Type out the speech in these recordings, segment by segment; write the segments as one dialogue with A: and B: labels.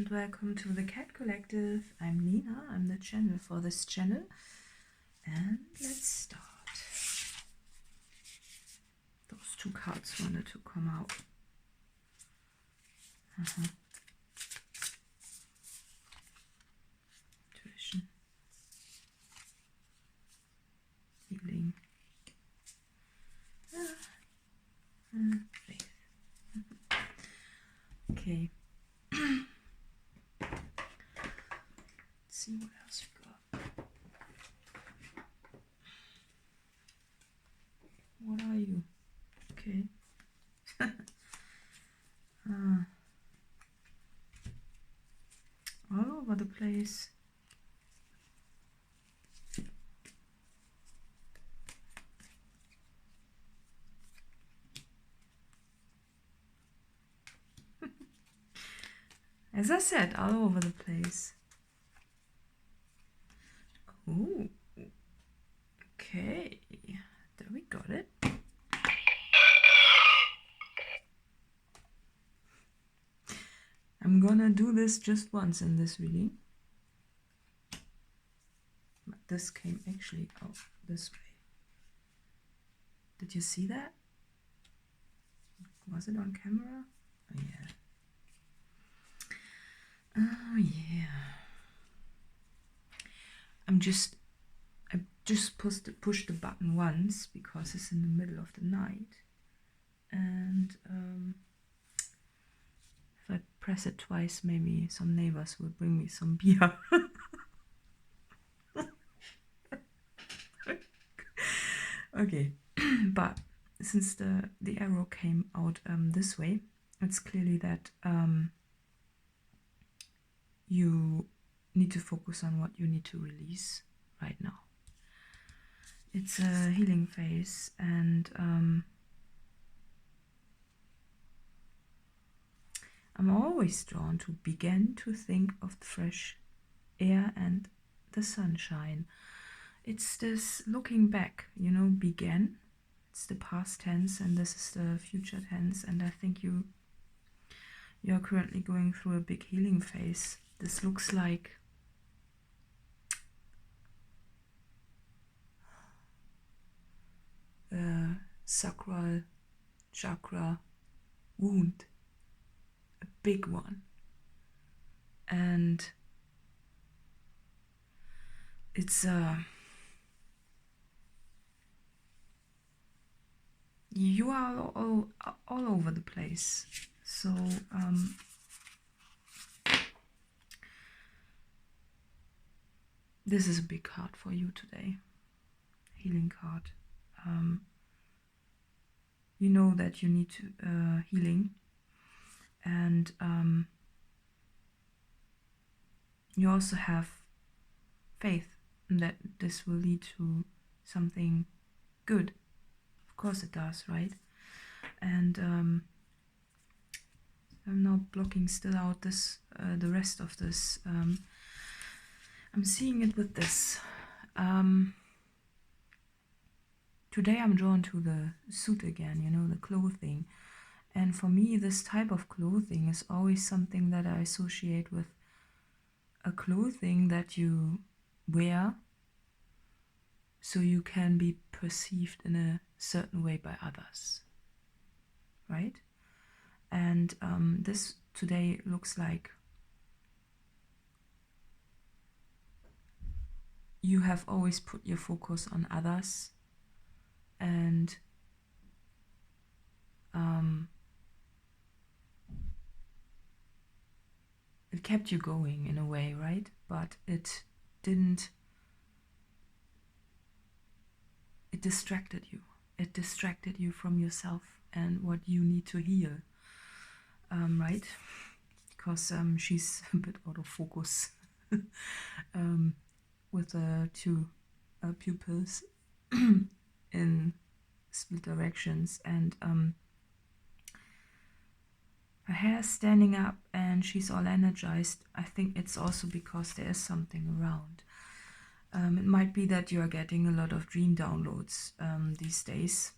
A: and welcome to the Cat Collective. I'm Nina, I'm the channel for this channel, and let's start. Those two cards wanted to come out. Intuition, healing, faith. Okay. Let's see what else we got. What are you? Okay. All over the place. As I said, all over the place. Oh, okay. There we got it. I'm gonna do this just once in this reading. But this came actually out this way. Did you see that? Was it on camera? Oh yeah. Oh yeah. I just pushed the button once because it's in the middle of the night, and if I press it twice, maybe some neighbors will bring me some beer. Okay, but since the arrow came out this way, it's clearly that you need to focus on what you need to release right now. It's a healing phase, and I'm always drawn to begin to think of the fresh air and the sunshine. It's this looking back, you know, begin. It's the past tense, and this is the future tense, and I think you're currently going through a big healing phase. This looks like a sacral chakra wound, a big one, and it's you are all over the place. So this is a big card for you today, healing card. You know that you need to, healing, and you also have faith that this will lead to something good. Of course it does, right? And I'm now blocking still out this the rest of this. I'm seeing it with this. Today I'm drawn to the suit again, you know, the clothing. And for me, this type of clothing is always something that I associate with a clothing that you wear so you can be perceived in a certain way by others, right? And this today looks like you have always put your focus on others, and it kept you going in a way, right? But it didn't, it distracted you. It distracted you from yourself and what you need to heal, right? Because she's a bit out of focus with the two pupils in split directions, and her hair standing up and she's all energized. I think it's also because there is something around. It might be that you are getting a lot of dream downloads these days,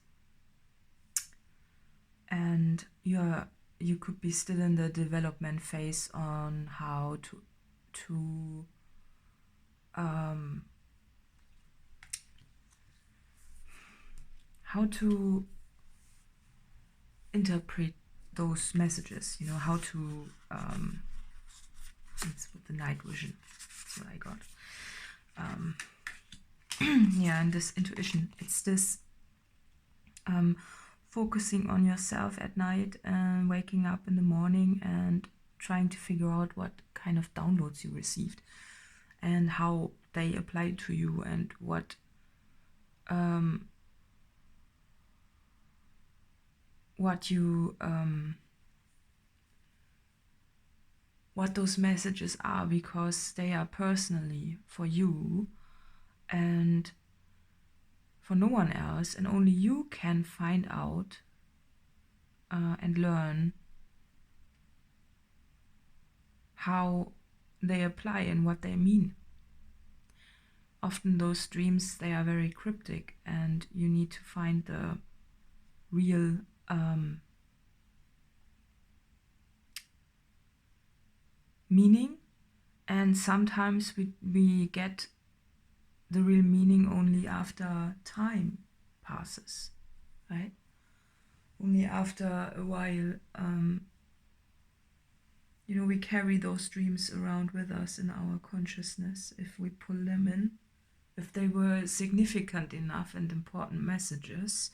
A: and you're you could be still in the development phase on how to how to interpret those messages, you know, how to it's with the night vision, that's what I got. Yeah, and this intuition, it's this focusing on yourself at night and waking up in the morning and trying to figure out what kind of downloads you received and how they apply to you, and what you what those messages are, because they are personally for you and for no one else, and only you can find out and learn how they apply and what they mean. Often those dreams, they are very cryptic, and you need to find the real meaning, and sometimes we get the real meaning only after time passes, right? Only after a while, you know, we carry those dreams around with us in our consciousness if we pull them in. If they were significant enough and important messages,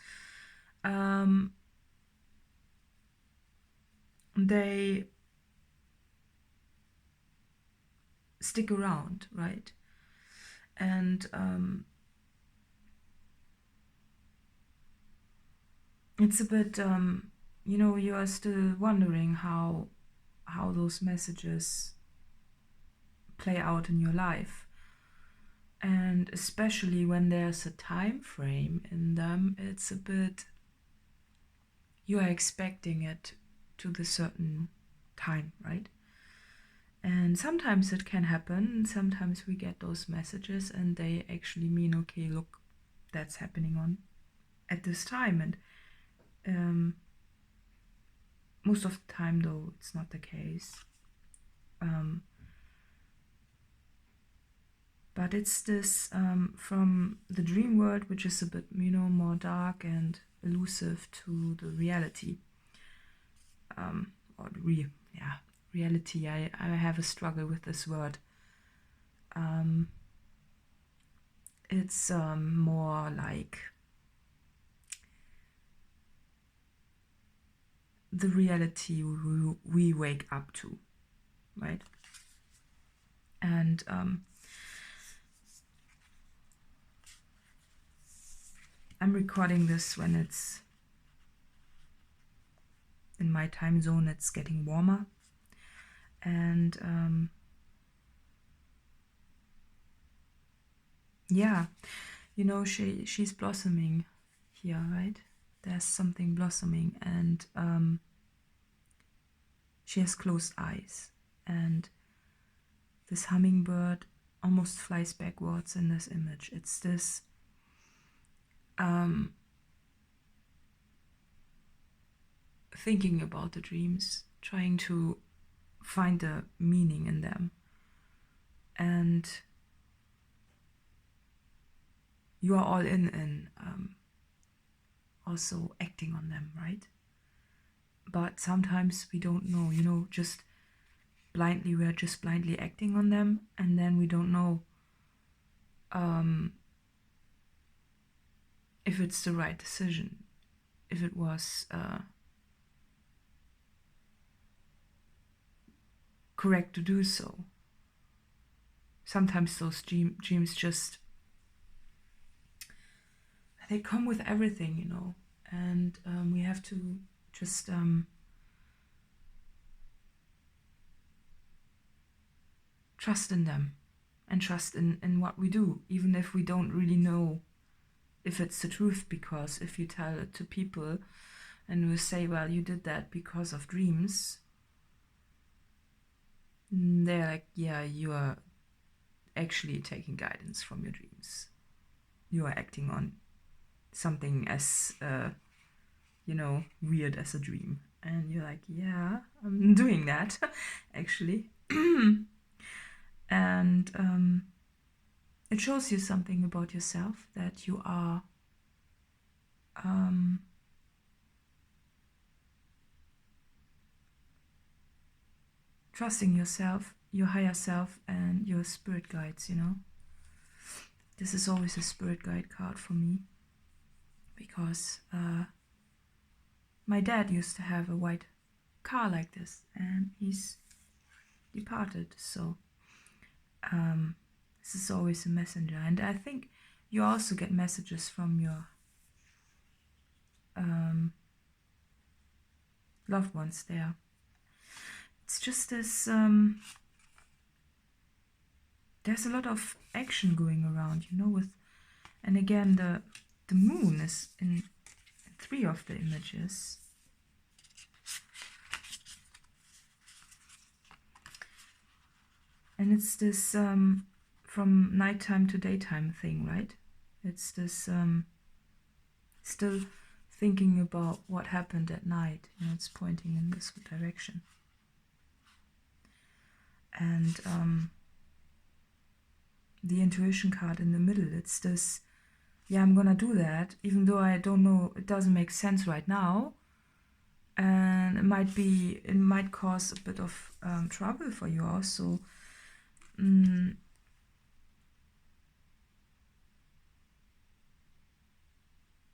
A: they stick around, right? And it's a bit, you know, you are still wondering how those messages play out in your life. And especially when there's a time frame in them, it's a bit, you are expecting it to the certain time, right? And sometimes it can happen, sometimes we get those messages and they actually mean, okay, look, that's happening on at this time. And most of the time, though, it's not the case. But it's this from the dream world, which is a bit, you know, more dark and elusive, to the reality. Or reality. I have a struggle with this word. It's more like the reality we wake up to, right? And I'm recording this when it's in my time zone, it's getting warmer. And yeah, you know, she's blossoming here, right? There's something blossoming, and she has closed eyes, and this hummingbird almost flies backwards in this image. It's this thinking about the dreams, trying to find the meaning in them, and you are all in also acting on them, right? But sometimes we don't know, you know, just blindly, we're just blindly acting on them, and then we don't know if it's the right decision, if it was correct to do so. Sometimes those dreams just, they come with everything, you know, and we have to just trust in them and trust in what we do, even if we don't really know if it's the truth. Because if you tell it to people and we say, well, you did that because of dreams, they're like, yeah, you are actually taking guidance from your dreams. You are acting on something as, you know, weird as a dream. And you're like, yeah, I'm doing that, actually. And it shows you something about yourself, that you are trusting yourself, your higher self, and your spirit guides, you know. This is always a spirit guide card for me, because my dad used to have a white car like this, and he's departed. So this is always a messenger. And I think you also get messages from your loved ones there. It's just this, there's a lot of action going around, you know, with, and again, the moon is in 3 of the images. And it's this from nighttime to daytime thing, right? It's this still thinking about what happened at night. You know, it's pointing in this direction. And the intuition card in the middle, it's this, yeah, I'm gonna do that, even though I don't know, it doesn't make sense right now. And it might cause a bit of trouble for you also.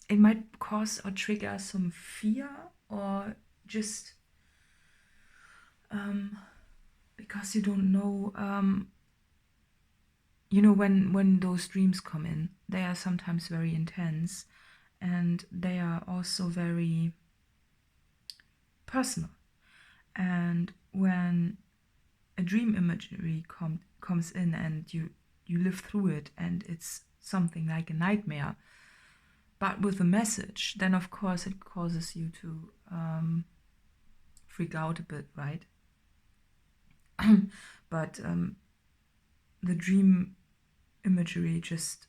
A: It might cause or trigger some fear, or just because you don't know, you know, when those dreams come in, they are sometimes very intense, and they are also very personal. And when a dream imagery comes in and you live through it, and it's something like a nightmare, but with a message, then of course it causes you to freak out a bit, right? But the dream imagery just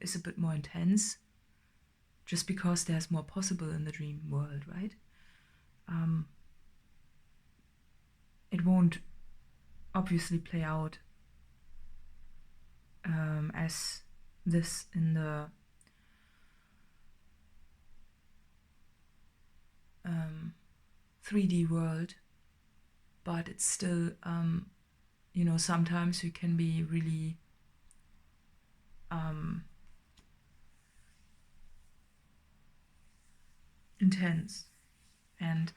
A: is a bit more intense, just because there's more possible in the dream world, right? It won't obviously play out as this in the 3D world, but it's still, you know, sometimes you can be really intense, and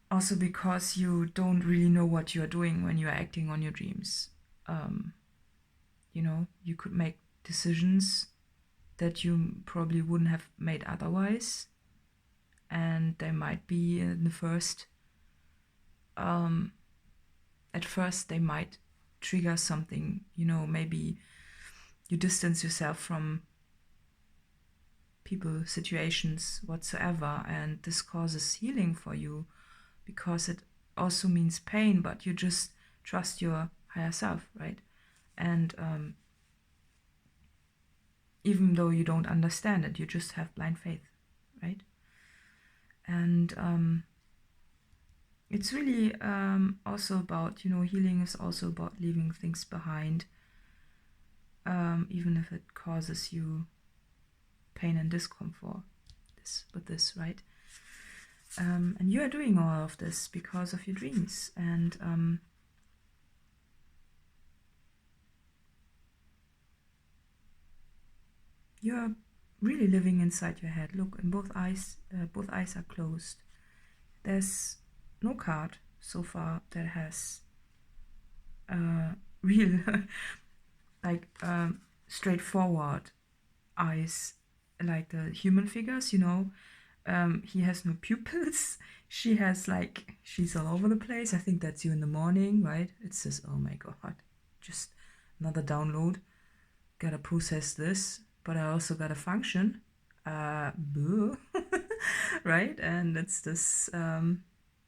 A: also because you don't really know what you're doing when you're acting on your dreams. You know, you could make decisions that you probably wouldn't have made otherwise, and they might be in the first, at first they might trigger something, you know, maybe you distance yourself from people, situations, whatsoever, and this causes healing for you, because it also means pain, but you just trust your higher self, right? And even though you don't understand it, you just have blind faith, right? And it's really also about, you know, healing is also about leaving things behind, even if it causes you pain and discomfort, with this, right? And you are doing all of this because of your dreams, and you are really living inside your head. Look, and both eyes are closed. There's no card so far that has real like straightforward eyes like the human figures, you know. He has no pupils. She has, like, she's all over the place. I think that's you in the morning, right? It says, oh my god, just another download. Gotta process this, but I also gotta function. Right? And it's this,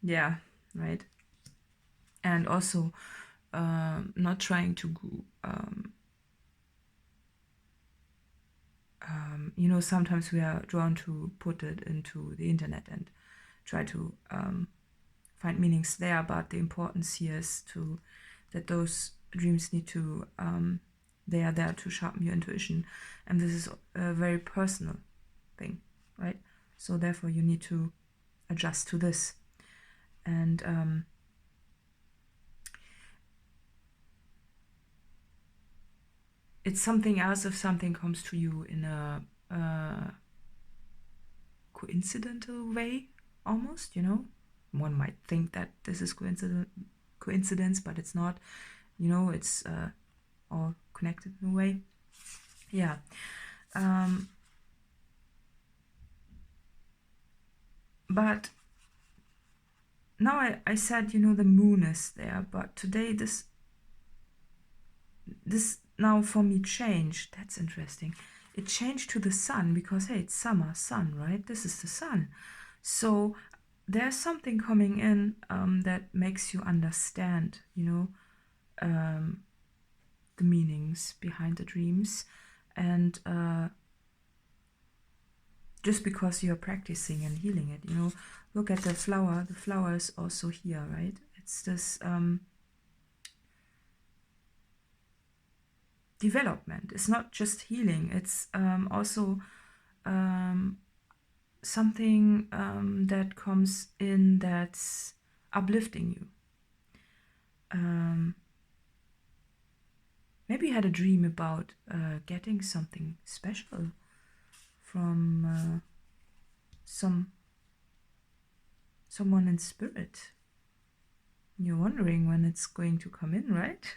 A: yeah, right? And also not trying to, you know, sometimes we are drawn to put it into the internet and try to find meanings there, but the importance here is that those dreams need to, they are there to sharpen your intuition, and this is a very personal thing, right? So therefore you need to adjust to this. And it's something else if something comes to you in a coincidental way, almost, you know. One might think that this is coincidence, but it's not, you know. It's all connected in a way. Yeah. But now I said, you know, the moon is there, but today this now for me changed. That's interesting. It changed to the sun, because hey, it's summer, sun, right? This is the sun. So there's something coming in that makes you understand, you know, the meanings behind the dreams. And just because you're practicing and healing it, you know, look at the flower. The flower is also here, right? It's this development. It's not just healing. It's also something that comes in that's uplifting you. Maybe you had a dream about getting something special from someone in spirit. You're wondering when it's going to come in, right?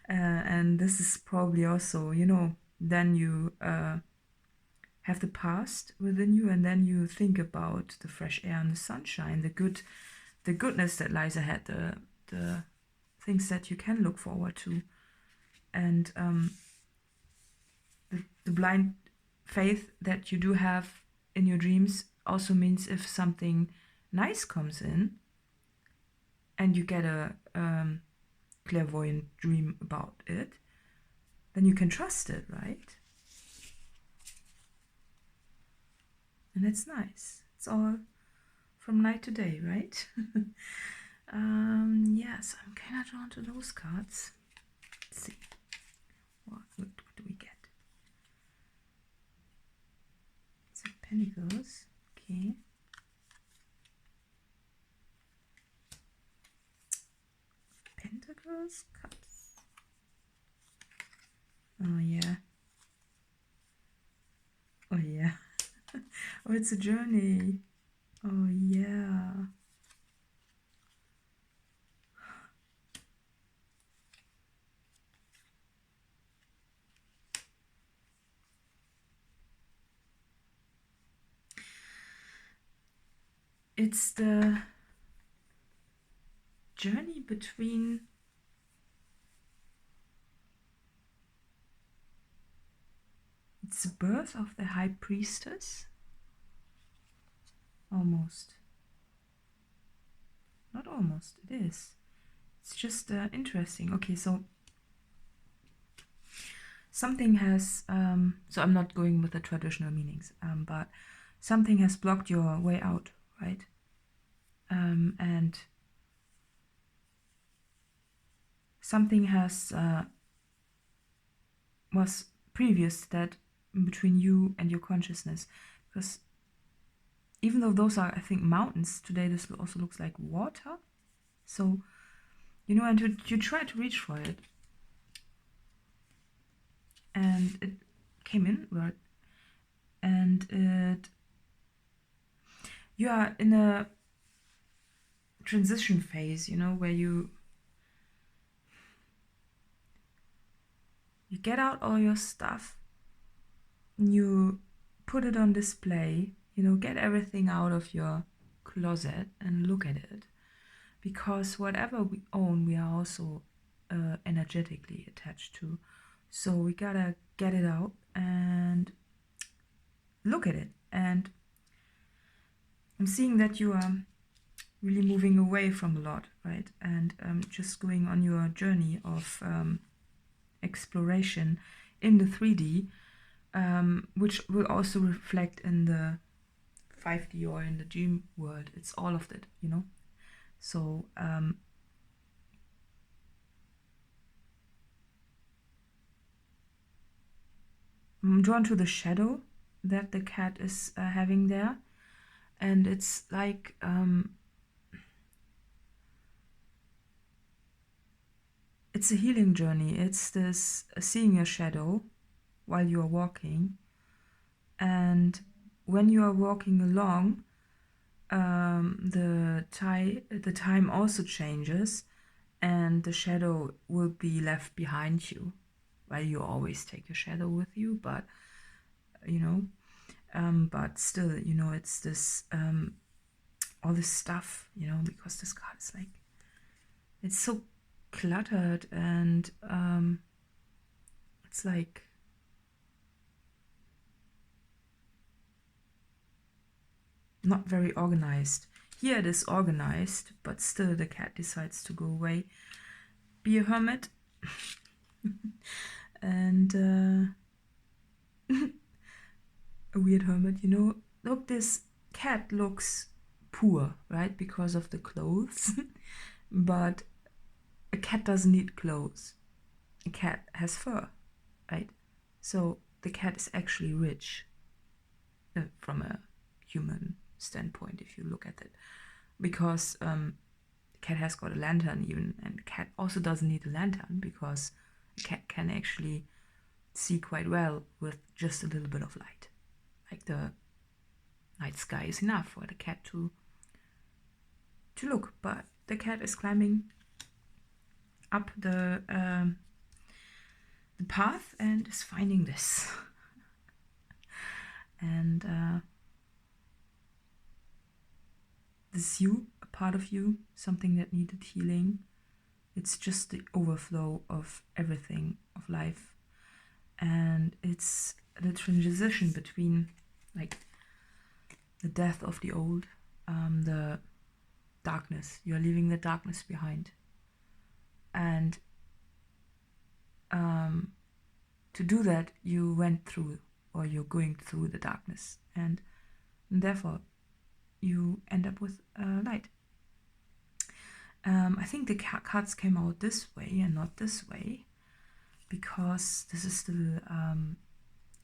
A: And this is probably also, you know, then you have the past within you, and then you think about the fresh air and the sunshine, the goodness that lies ahead, the things that you can look forward to. And the blind faith that you do have in your dreams also means if something nice comes in and you get a clairvoyant dream about it, then you can trust it, right? And it's nice. It's all from night to day, right? Yes, I'm kind of drawn to those cards. Let's see. What do we get? It's a Pentacles. Okay. Pentacles cards. Oh yeah. Oh yeah. Oh, it's a journey. Oh yeah. It's the journey between it's the birth of the High Priestess. Almost. Not almost, it is. It's just interesting. Okay, so something has, so I'm not going with the traditional meanings, but something has blocked your way out, right? And something has, was previous that between you and your consciousness, because even though those are, I think, mountains, today this also looks like water. So, you know, and you try to reach for it, and it came in, right? And you are in a transition phase, you know, where you get out all your stuff, and you put it on display, you know, get everything out of your closet and look at it, because whatever we own, we are also energetically attached to. So we gotta get it out and look at it. And I'm seeing that you are really moving away from a lot, right? And just going on your journey of exploration in the 3D. which will also reflect in the 5D or in the dream world. It's all of it, you know. So I'm drawn to the shadow that the cat is having there, and it's like it's a healing journey. It's this seeing your shadow while you are walking, and when you are walking along, the time also changes, and the shadow will be left behind you. Well, you always take your shadow with you, but you know, but still, you know, it's this all this stuff, you know, because this card is like, it's so cluttered, and it's like not very organized. Here it is organized, but still the cat decides to go away, be a hermit. And a weird hermit, you know. Look, this cat looks poor, right, because of the clothes. But a cat doesn't need clothes. A cat has fur, right? So the cat is actually rich from a human standpoint, if you look at it, because the cat has got a lantern even, and the cat also doesn't need a lantern because a cat can actually see quite well with just a little bit of light. Like the night sky is enough for the cat to look. But the cat is climbing up the path and is finding this. And this you, a part of you, something that needed healing. It's just the overflow of everything, of life. And it's the transition between like the death of the old, the darkness. You're leaving the darkness behind. And to do that, you went through, or you're going through the darkness. And therefore, you end up with light. I think the cards came out this way and not this way, because this is still,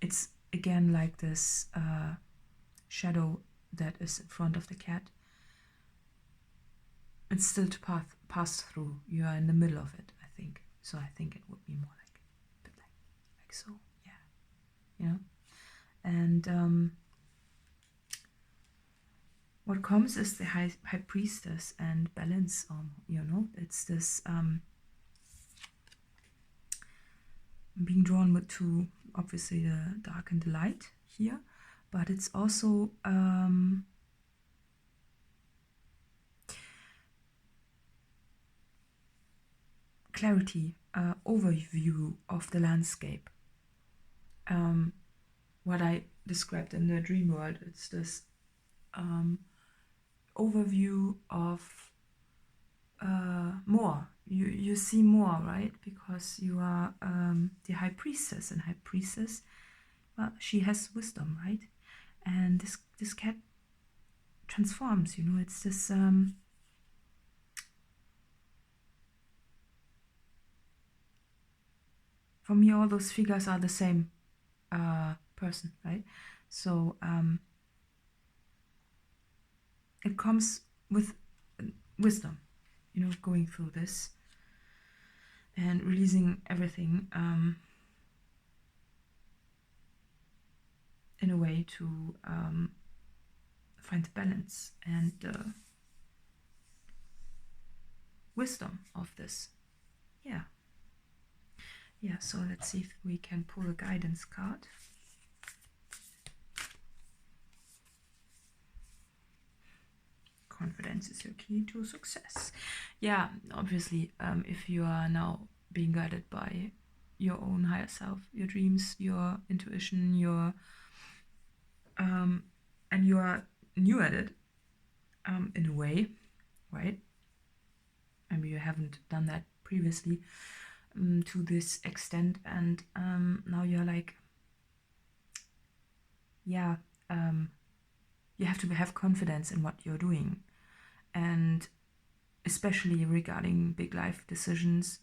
A: it's again like this shadow that is in front of the cat. It's still to pass through. You are in the middle of it, I think. So I think it would be more like a bit like so, yeah, you know. And what comes is the high priestess and balance. You know, it's this being drawn to obviously the dark and the light here, but it's also clarity, overview of the landscape. What I described in the dream world, it's this overview of more. You see more, right? Because you are the high priestess, and high priestess, well, she has wisdom, right? And this cat transforms, you know. It's this for me, all those figures are the same person, right? So it comes with wisdom, you know, going through this and releasing everything in a way to find the balance and wisdom of this. Yeah. Yeah, so let's see if we can pull a guidance card. Confidence is your key to success. Yeah, obviously, if you are now being guided by your own higher self, your dreams, your intuition, your and you are new at it, in a way, right? Maybe you haven't done that previously to this extent, and now you're like yeah, you have to have confidence in what you're doing, and especially regarding big life decisions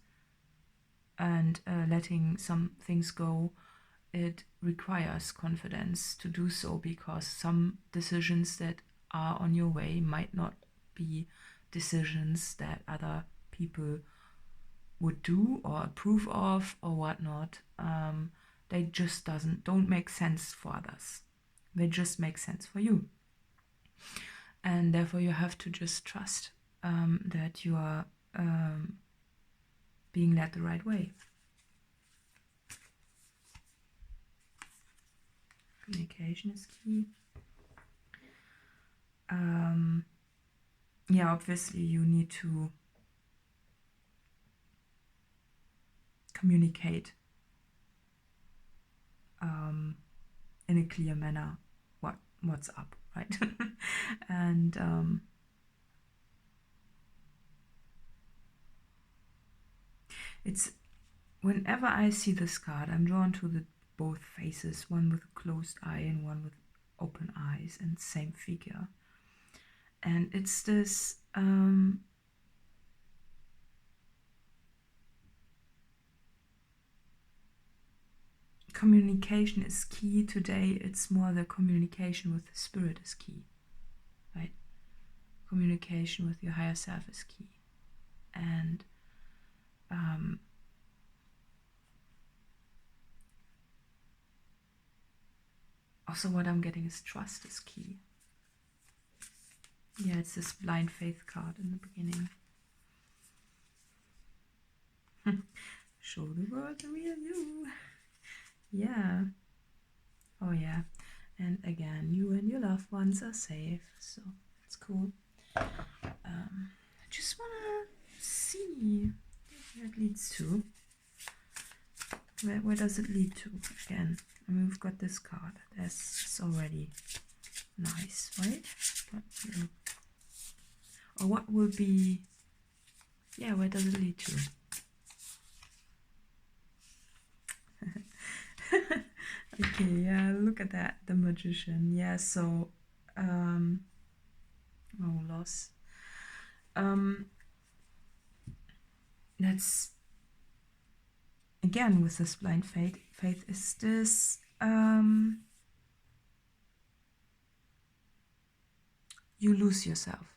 A: and letting some things go, it requires confidence to do so, because some decisions that are on your way might not be decisions that other people would do or approve of or whatnot. They just don't make sense for others. They just make sense for you. And therefore you have to just trust that you are being led the right way. Communication is key. Yeah, obviously you need to communicate in a clear manner what's up, right? And it's whenever I see this card, I'm drawn to the both faces, one with a closed eye and one with open eyes, and same figure. And it's this communication is key today. It's more the communication with the spirit is key, right? Communication with your higher self is key. And also what I'm getting is trust is key. Yeah, it's this blind faith card in the beginning. Show the world the real you. Yeah. Oh yeah. And again, you and your loved ones are safe, so it's cool. I just wanna see where it leads to. Where does it lead to? Again, I mean, we've got this card. That's already nice, right? But, or what will be? Yeah, where does it lead to? Okay, yeah, look at that, the magician. Yeah, so oh, loss. That's again with this blind faith is this you lose yourself,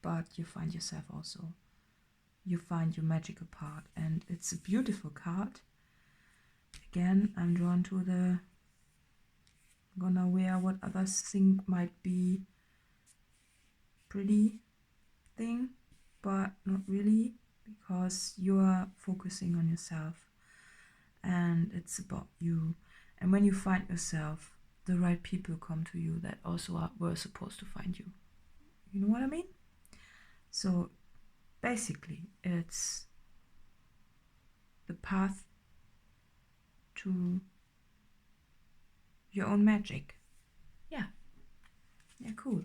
A: but you find yourself also. You find your magical part, and it's a beautiful card. Again, I'm drawn to the gonna wear what others think might be pretty thing, but not really, because you are focusing on yourself and it's about you. And when you find yourself, the right people come to you that also were supposed to find you. You know what I mean? So basically it's the path to your own magic. Yeah, cool.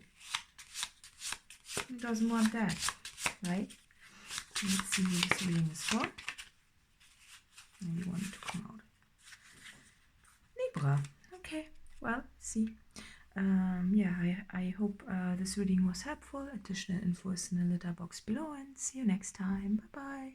A: Who doesn't want that, right? Let's see who this reading is for. And you want it to come out. Libra. Okay, well, see. Yeah, I hope this reading was helpful. Additional info is in the letter box below, and see you next time. Bye bye.